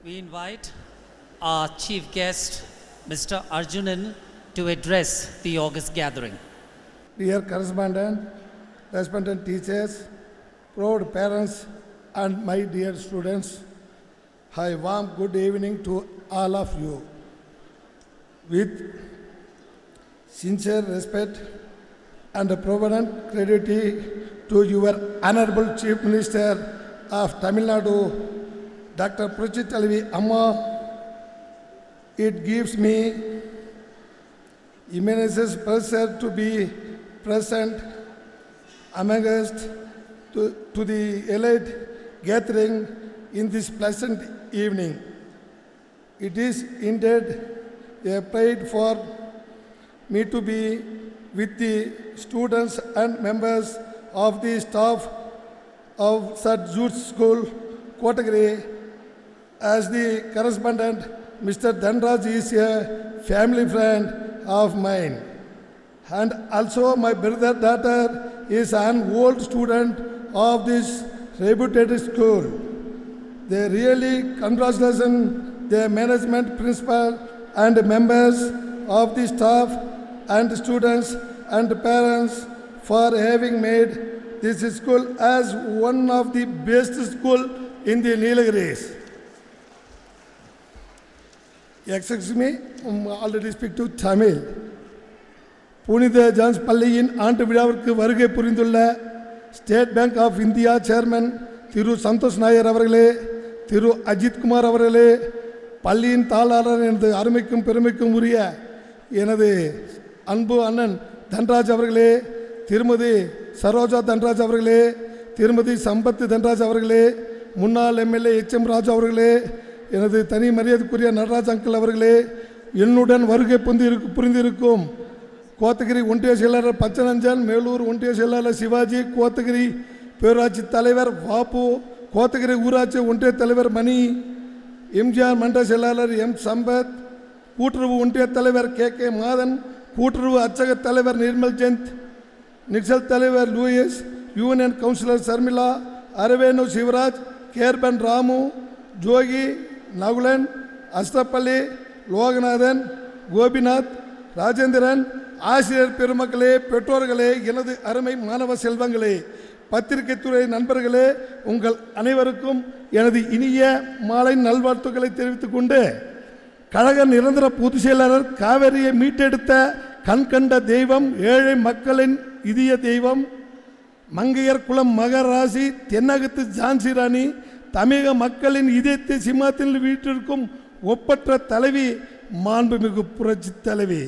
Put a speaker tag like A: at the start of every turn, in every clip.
A: We invite our chief guest, Mr. Arjunan, to address the August gathering.
B: Dear correspondent, respected teachers, proud parents, and my dear students, a warm good evening to all of you. With sincere respect and provident gratitude to your Honorable Chief Minister of Tamil Nadu, Dr. Puruchi Talvi Amma, it gives me immense pleasure to be present among us to the elite gathering in this pleasant evening. It is indeed a pride for me to be with the students and members of the staff of St. Jude's School, Kotagiri. As the correspondent, Mr. Dhanraj is a family friend of mine. And also my brother daughter is an old student of this reputed school. They really congratulate the management, principal and members of the staff and students and parents for having made this school as one of the best schools in the Nilgiris. Excuse me, already speak to Tamil. புனித John's பள்ளியின் ஆண்டு விழாவிற்கு வருகை புரிந்துள்ள State Bank of India chairman திரு சந்தோஷ் நாயர் அவர்களே, திரு அஜித் குமார் அவர்களே, பள்ளியின் தாளாளர் எனது அருமைக்கும் பெருமைக்கும் உரிய எனது அன்பு அண்ணன் தன்ராஜ் அவர்களே, திருமதி சரோஜா தன்ராஜ் அவர்களே, திருமதி சம்பத் தன்ராஜ் அவர்களே, முன்னாள் எம்எல்ஏ எச்எம் ராஜு அவர்களே, எனது தனி மரியாதைக்குரிய நடராஜ் அங்கிள் அவர்களே, என்னுடன் வருகை புரிந்திருக்கும் கோத்தகிரி ஒன்றிய செயலாளர் பச்சனஞ்சன், மேலூர் ஒன்றிய செயலாளர் சிவாஜி, கோத்தகிரி பேரூராட்சி தலைவர் வாப்பு, கோத்தகிரி ஊராட்சி ஒன்றிய தலைவர் மணி, எம்ஜிஆர் மன்ற செயலாளர் எம் சம்பத், கூட்டுறவு ஒன்றிய தலைவர் கே மாதன், கூட்டுறவு அச்சக தலைவர் நிர்மல் ஜெயந்த், நிக்சல் தலைவர் Louis, union councillor Sharmila, Aravenu Sivaraj, கேர்பன் ராமு, ஜோகி, நகுலன், அஸ்தப்பள்ளி, லோகநாதன், கோபிநாத், ராஜேந்திரன், ஆசிரியர் பெருமக்களே, பெற்றோர்களே, எனது அருமை மாணவ செல்வங்களே, பத்திரிகை துறை நண்பர்களே, உங்கள் அனைவருக்கும் எனது இனிய மாலை நல்வாழ்த்துக்களை தெரிவித்துக் கொண்டு, கழக நிரந்தர பொதுச் செயலாளர் காவேரியை மீட்டெடுத்த கண்கண்ட தெய்வம், ஏழை மக்களின் இதய தெய்வம், மங்கையர் குலம் மகராசி, தென்னகத்து ஜான்சி ராணி, தமிழக மக்களின் இதயத்தை சிம்மத்தில் வீட்டிற்கும் ஒப்பற்ற தலைவி, மாண்புமிகு புரட்சி தலைவி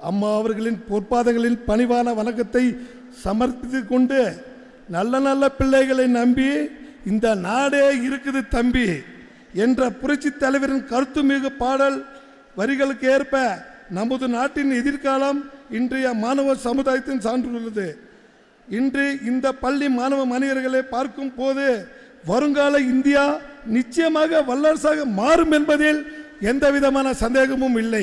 B: அம்மா அவர்களின் பொற்பாதங்களின் பணிவான வணக்கத்தை சமர்ப்பித்து கொண்டு, நல்ல நல்ல பிள்ளைகளை நம்பி இந்த நாடே இருக்குது தம்பி என்ற புரட்சி தலைவரின் கருத்துமிகு பாடல் வரிகளுக்கு ஏற்ப நமது நாட்டின் எதிர்காலம் இன்றைய மாணவ சமுதாயத்தின் சான்றுள்ளது. இன்று இந்த பள்ளி மாணவ மனிதர்களை பார்க்கும் போது வருங்கால இந்தியா நிச்சயமாக வல்லரசாக மாறும் என்பதில் எந்த விதமான சந்தேகமும் இல்லை.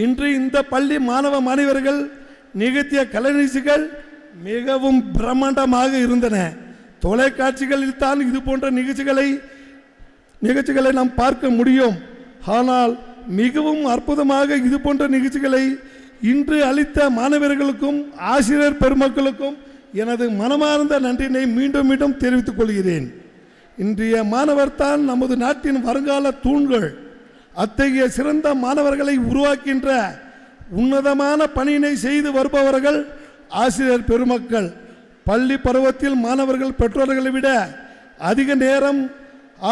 B: இன்று இந்த பள்ளி மாணவ மாணவர்கள் நிகழ்த்திய கலை நிகழ்ச்சிகள் மிகவும் பிரம்மாண்டமாக இருந்தன. தொலைக்காட்சிகளில் தான் இது போன்ற நிகழ்ச்சிகளை நாம் பார்க்க முடியும். ஆனால் மிகவும் அற்புதமாக இது போன்ற நிகழ்ச்சிகளை இன்று அளித்த மாணவர்களுக்கும் ஆசிரியர் பெருமக்களுக்கும் எனது மனமார்ந்த நன்றினை மீண்டும் மீண்டும் தெரிவித்துக் கொள்கிறேன். இன்றைய மாணவர் தான் நமது நாட்டின் வருங்கால தூண்கள். அத்தகைய சிறந்த மாணவர்களை உருவாக்கின்ற உன்னதமான பணியினை செய்து வருபவர்கள் ஆசிரியர் பெருமக்கள். பள்ளி பருவத்தில் மாணவர்கள் பெற்றோர்களை விட அதிக நேரம்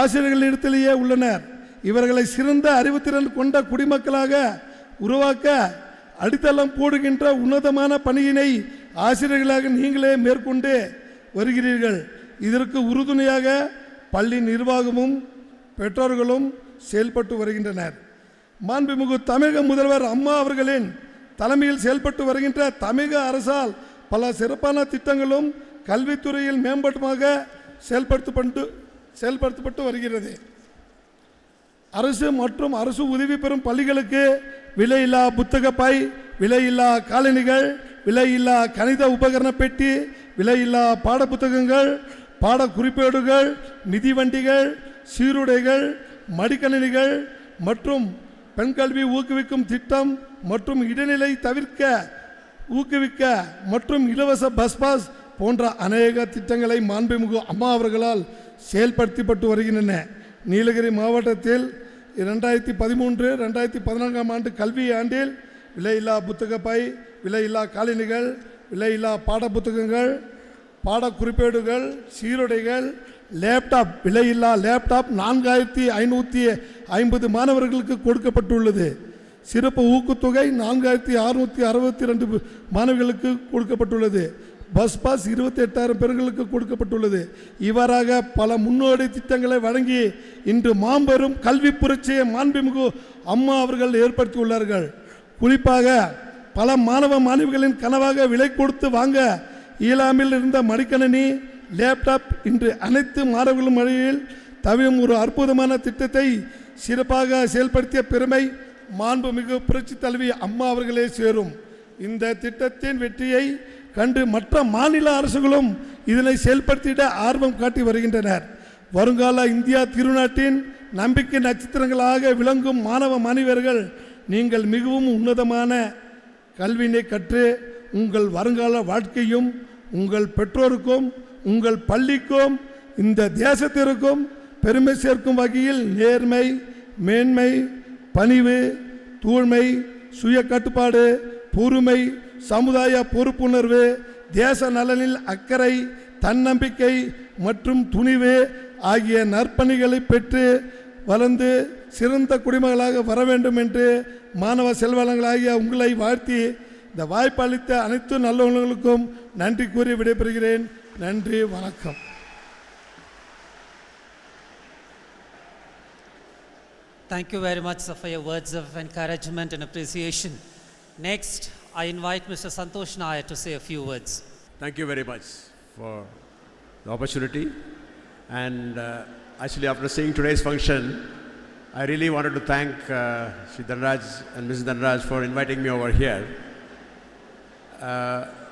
B: ஆசிரியர்களிடத்திலேயே உள்ளனர். இவர்களை சிறந்த அறிவுத்திறன் கொண்ட குடிமக்களாக உருவாக்க அடித்தளம் போடுகின்ற உன்னதமான பணியினை ஆசிரியர்களாக நீங்களே மேற்கொண்டு வருகிறீர்கள். இதற்கு உறுதுணையாக பள்ளி நிர்வாகமும் பெற்றோர்களும் செயல்பட்டு வருகின்றனர். மாண்புமிகு தமிழக முதல்வர் அம்மா அவர்களின் தலைமையில் செயல்பட்டு வருகின்ற தமிழக அரசால் பல சிறப்பான திட்டங்களும் கல்வித்துறையில் மேம்பட்டமாக செயல்படுத்தப்பட்டு வருகிறது. அரசு மற்றும் அரசு உதவி பெறும் பள்ளிகளுக்கு விலையில்லா புத்தக பை, விலையில்லா காலணிகள், விலையில்லா கணித உபகரண பெட்டி, விலையில்லா பாட புத்தகங்கள், பாட குறிப்பேடுகள், மிதிவண்டிகள், சீருடைகள், மடிக்கணினிகள் மற்றும் பெண் கல்வி ஊக்குவிக்கும் திட்டம் மற்றும் இடைநிலை தவிர்க்க ஊக்குவிக்க மற்றும் இலவச பஸ் பாஸ் போன்ற அநேக திட்டங்களை மாண்புமிகு அம்மா அவர்களால் செயல்படுத்தப்பட்டு வருகின்றன. நீலகிரி மாவட்டத்தில் 2013-2014 ஆண்டு கல்வி ஆண்டில் விலையில்லா புத்தக பை, விலையில்லா காலணிகள், விலையில்லா பாட புத்தகங்கள், பாட குறிப்பேடுகள், சீருடைகள், லேப்டாப், விலையில்லா லேப்டாப் 4550 மாணவர்களுக்கு கொடுக்கப்பட்டுள்ளது. சிறப்பு ஊக்கத்தொகை 4662 மாணவிகளுக்கு கொடுக்கப்பட்டுள்ளது. பஸ் பாஸ் 28,000 பேர்களுக்கு கொடுக்கப்பட்டுள்ளது. இவ்வாறாக பல முன்னோடி திட்டங்களை வழங்கி இன்று மாபெரும் கல்வி புரட்சியை மாண்புமிகு அம்மா அவர்கள் ஏற்படுத்தியுள்ளார்கள். குறிப்பாக பல மாணவ மாணவிகளின் கனவாக விலை கொடுத்து வாங்க இயலாமல் இருந்த மடிக்கணினி, லேப்டாப் இன்று அனைத்து மாணவர்களும் வழியில் தவிரும் ஒரு அற்புதமான திட்டத்தை சிறப்பாக செயல்படுத்திய பெருமை மாண்புமிகு புரட்சி தலைவி அம்மா அவர்களே சேரும். இந்த திட்டத்தின் வெற்றியை கண்டு மற்ற மாநில அரசுகளும் இதனை செயல்படுத்திட ஆர்வம் காட்டி வருகின்றனர். வருங்கால இந்தியா திருநாட்டின் நம்பிக்கை நட்சத்திரங்களாக விளங்கும் மாணவ மாணவியர்கள், நீங்கள் மிகவும் உன்னதமான கல்வியினை கற்று உங்கள் வருங்கால வாழ்க்கையும் உங்கள் பெற்றோருக்கும் உங்கள் பள்ளிக்கும் இந்த தேசத்திற்கும் பெருமை சேர்க்கும் வகையில் நேர்மை, மேன்மை, பணிவு, தூய்மை, சுய கட்டுப்பாடு, பொறுமை, சமுதாய பொறுப்புணர்வு, தேச நலனில் அக்கறை, தன்னம்பிக்கை மற்றும் துணிவு ஆகிய நற்பணிகளை பெற்று வளர்ந்து சிறந்த குடிமகளாக வர வேண்டும் என்று மாணவ செல்வங்களாகிய உங்களை வாழ்த்தி இந்த வாய்ப்பு அளித்த அனைத்து நல்லவர்களுக்கும் நன்றி கூறி விடைபெறுகிறேன். நன்றி, வணக்கம்.
A: Thank you very much, sir, for your words of encouragement and appreciation. Next, I invite Mr. Santosh Nair to say a few words.
C: Thank you very much for the opportunity. And actually, after seeing today's function, I really wanted to thank Shri Dhanraj and Mrs. Dhanraj for inviting me over here.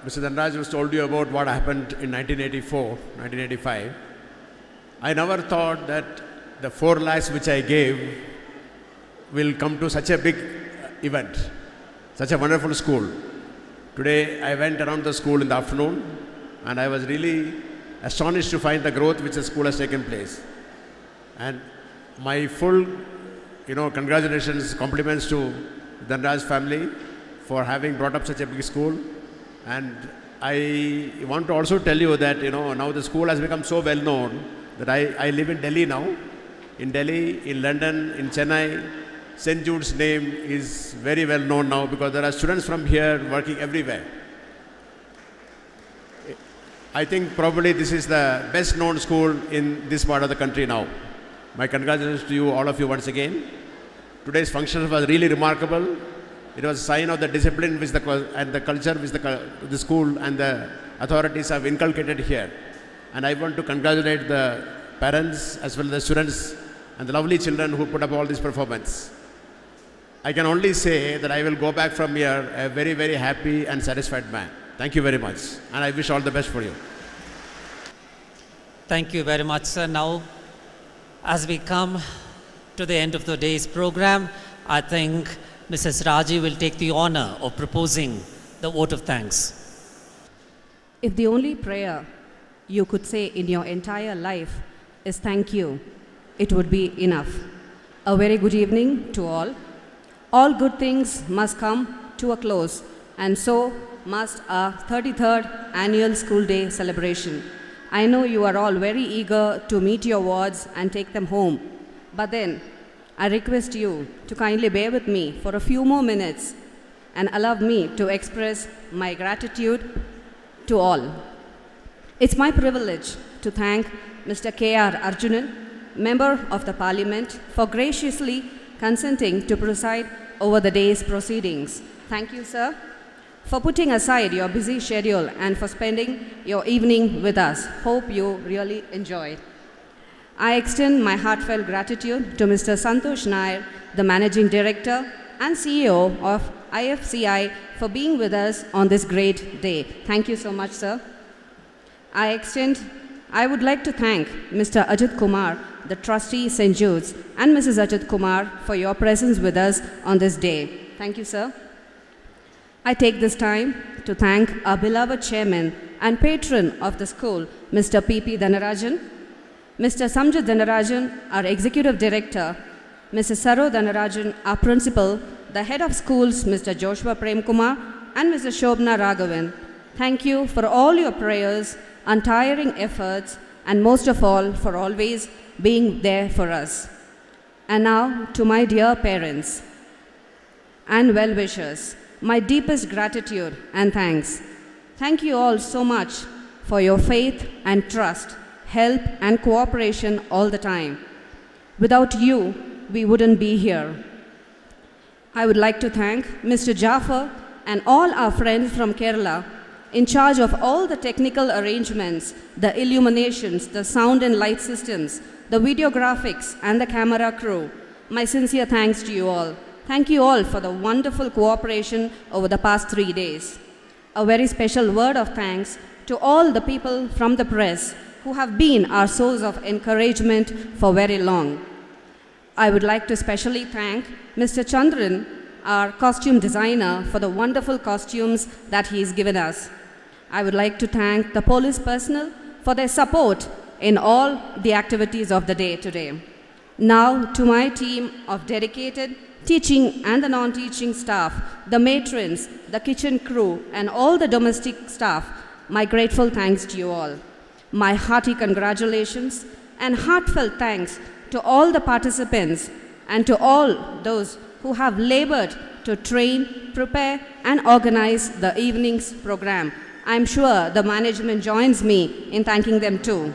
C: Mr. Dhanraj has told you about what happened in 1984, 1985. I never thought that the 4 lakhs which I gave will come to such a big event, such a wonderful school. Today I went around the school in the afternoon and I was really astonished to find the growth which the school has taken place. And my full, congratulations, compliments to Dhanraj family for having brought up such a big school. And I want to also tell you that, now the school has become so well known that I live in Delhi now. In Delhi, in London, in Chennai, St. Jude's name is very well known now because there are students from here working everywhere. I think probably this is the best known school in this part of the country now. My congratulations to you, all of you, once again. Today's function was really remarkable. It was a sign of the discipline which and the culture which the school and the authorities have inculcated here. And I want to congratulate the parents as well as the students and the lovely children who put up all this performance. I can only say that I will go back from here a very, very happy and satisfied man. Thank you very much. And I wish all the best for you.
A: Thank you very much, sir. Now, as we come to the end of the day's program, I think Mrs. Raji will take the honor of proposing the vote of thanks.
D: If the only prayer you could say in your entire life is thank you, it would be enough. A very good evening to all. All good things must come to a close, and so must our 33rd annual school day celebration. I know you are all very eager to meet your wards and take them home, but then I request you to kindly bear with me for a few more minutes and allow me to express my gratitude to all. It's my privilege to thank Mr. K.R. Arjunan, Member of the Parliament, for graciously consenting to preside over the day's proceedings. Thank you, sir, for putting aside your busy schedule and for spending your evening with us. Hope you really enjoyed. I extend my heartfelt gratitude to Mr. Santosh Nair, the Managing Director and CEO of IFCI, for being with us on this great day. Thank you so much, sir. I would like to thank Mr. Ajit Kumar, the trustee St. Jude's, and Mrs. Ajit Kumar for your presence with us on this day. Thank you, sir. I take this time to thank our beloved chairman and patron of the school, Mr. P.P. Dhanarajan, Mr. Samjit Dhanarajan, our executive director, Mrs. Saro Dhanarajan, our principal, the head of schools, Mr. Joshua Premkumar, and Mrs. Shobna Raghavan. Thank you for all your prayers, untiring efforts, and most of all, for always being there for us. And now, to my dear parents and well-wishers, my deepest gratitude and thanks. Thank you all so much for your faith and trust, help and cooperation all the time. Without you, we wouldn't be here. I would like to thank Mr. Jaffer and all our friends from Kerala in charge of all the technical arrangements, the illuminations, the sound and light systems, the videographics and the camera crew. My sincere thanks to you all. Thank you all for the wonderful cooperation over the past 3 days. A very special word of thanks to all the people from the press who have been our source of encouragement for very long. I would like to specially thank Mr. Chandran, our costume designer, for the wonderful costumes that he has given us. I would like to thank the police personnel for their support in all the activities of the day today. Now to my team of dedicated teaching and the non-teaching staff, the matrons, the kitchen crew, and all the domestic staff, my grateful thanks to you all. My hearty congratulations and heartfelt thanks to all the participants and to all those who have labored to train, prepare, and organize the evening's program. I'm sure the management joins me in thanking them too.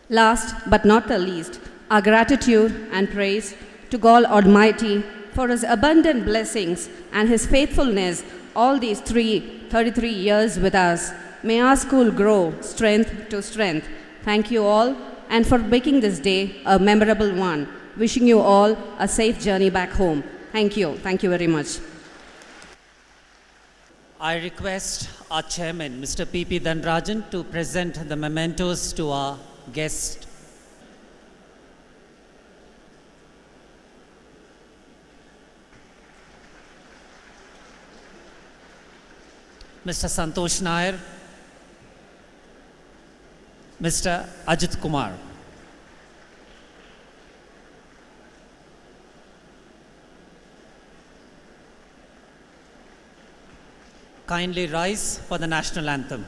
D: Last but not the least, our gratitude and praise to God Almighty for His abundant blessings and His faithfulness all these 33 years with us. May our school grow strength to strength. Thank you all and for making this day a memorable one. Wishing you all a safe journey back home. Thank you. Thank you very much.
A: I request our chairman, Mr. P.P. Dhanarajan, to present the mementos to our guest. Mr. Santosh Nair, Mr. Ajit Kumar. Kindly rise for the national anthem.